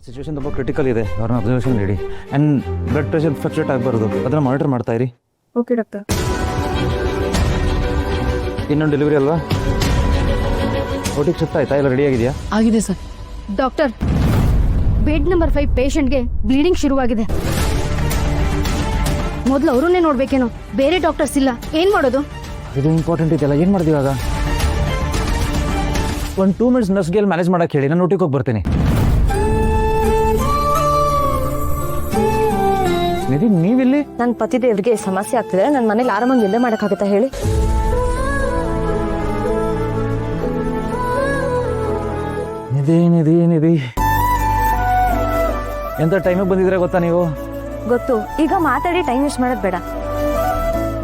Situation ತುಂಬ critical ಇದೆ, ಅವ್ರನ್ನ ಅಬ್ಸರ್ವೇಷನ್ ನೀಡಿ. ಆ್ಯಂಡ್ ಬ್ಲಡ್ ಪ್ರೆಷರ್ ಫ್ಲಕ್ಚುಯೇಟ್ ಆಗಬಾರ್ದು, ಅದನ್ನು ಮಾನಿಟರ್ ಮಾಡ್ತಾ ಇರಿ. Okay doctor. ಇನ್ನೊಂದು ಡೆಲಿವರಿ ಅಲ್ವಾ? ಓಟಿಗೆ ಶಿಫ್ಟ್ ಆಯ್ತಾ? ಎಲ್ಲ ರೆಡಿ ಆಗಿದೆಯಾ? ಆಗಿದೆ ಸರ್. ಡಾಕ್ಟರ್, ಬೆಡ್ ನಂಬರ್ 5 ಪೇಷಂಟ್ಗೆ ಬ್ಲೀಡಿಂಗ್ ಶುರುವಾಗಿದೆ. ಮೊದಲು ಅವರನ್ನೇ ನೋಡ್ಬೇಕೇನೋ, ಬೇರೆ ಡಾಕ್ಟರ್ಸ್ ಇಲ್ಲ. ಏನ್ ಮಾಡೋದು? ಇದು ಇಂಪಾರ್ಟೆಂಟ್ ಇದೆಯಲ್ಲ, ಏನು ಮಾಡ್ತೀವಿ ಇವಾಗ? ಒಂದು 2 ಮಿನಿಟ್ಸ್ ನರ್ಸ್ಗೆ ಮ್ಯಾನೇಜ್ ಮಾಡಕ್ಕೆ ಹೇಳಿ, ನಾನು ಊಟಿಗೆ ಹೋಗಿ ಬರ್ತೀನಿ. ನಿಧಿ, ನೀವಿಲ್ಲಿ? ನನ್ನ ಪತಿದೇವ್ರಿಗೆ ಸಮಸ್ಯೆ ಆಗ್ತಿದೆ, ನನ್ನ ಮನೇಲಿ ಆರಾಮಾಗಿ ನಿದ್ದೆ ಮಾಡೋಕ್ಕಾಗತ್ತಾ ಹೇಳಿ? ನಿಧಿ ಎಂತ ಟೈಮಿಗೆ ಬಂದಿದ್ರೆ ಗೊತ್ತಾ ನೀವು? ಗೊತ್ತು. ಈಗ ಮಾತಾಡಿ ಟೈಮ್ ವೇಸ್ಟ್ ಮಾಡೋದು ಬೇಡ.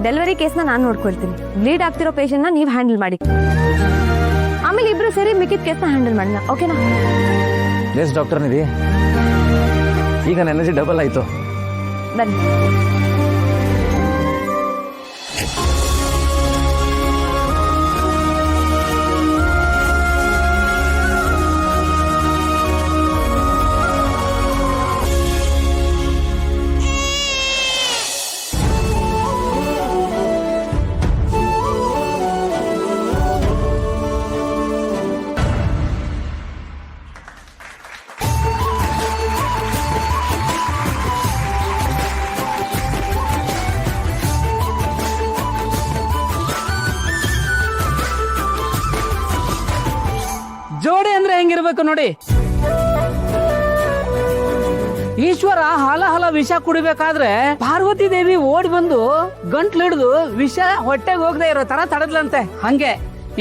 ಡೆಲಿವರಿ ಕೇಸ್ನ ನಾನು ನೋಡ್ಕೊಳ್ತೀನಿ. ಬ್ಲೀಡ್ ಆಗ್ತಿರೋ ಪೇಷಂಟ್ನ ನೀವು ಹ್ಯಾಂಡಲ್ ಮಾಡಿ, ಆಮೇಲೆ ಇಬ್ರು ಸೇರಿ ಮಿಕ್ಕಿದ ಕೇಸ್ನ ಹ್ಯಾಂಡಲ್ ಮಾಡೋಣ. ಓಕೆನಾ? ಎಸ್ ಡಾಕ್ಟರ್ ನಿಧಿ, ಈಗ ನನ್ನ ಎನರ್ಜಿ ಡಬಲ್ ಆಯಿತು. ಬನ್ನಿ. ಜೋಡಿ ಅಂದ್ರೆ ಹೆಂಗಿರ್ಬೇಕು ನೋಡಿ. ಈಶ್ವರ ಹಲ ವಿಷ ಕುಡಿಬೇಕಾದ್ರೆ ಪಾರ್ವತಿ ದೇವಿ ಓಡಿ ಬಂದು ಗಂಟ್ಲು ಹಿಡಿದು ವಿಷ ಹೊಟ್ಟೆಗೆ ಹೋಗದೆ ಇರೋ ತರ ತಡದ್ಲಂತೆ. ಹಂಗೆ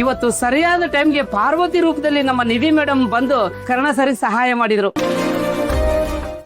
ಇವತ್ತು ಸರಿಯಾದ ಟೈಮ್ಗೆ ಪಾರ್ವತಿ ರೂಪದಲ್ಲಿ ನಮ್ಮ ನಿಧಿ ಮೇಡಮ್ ಬಂದು ಕರ್ಣ ಸರಿ ಸಹಾಯ ಮಾಡಿದ್ರು.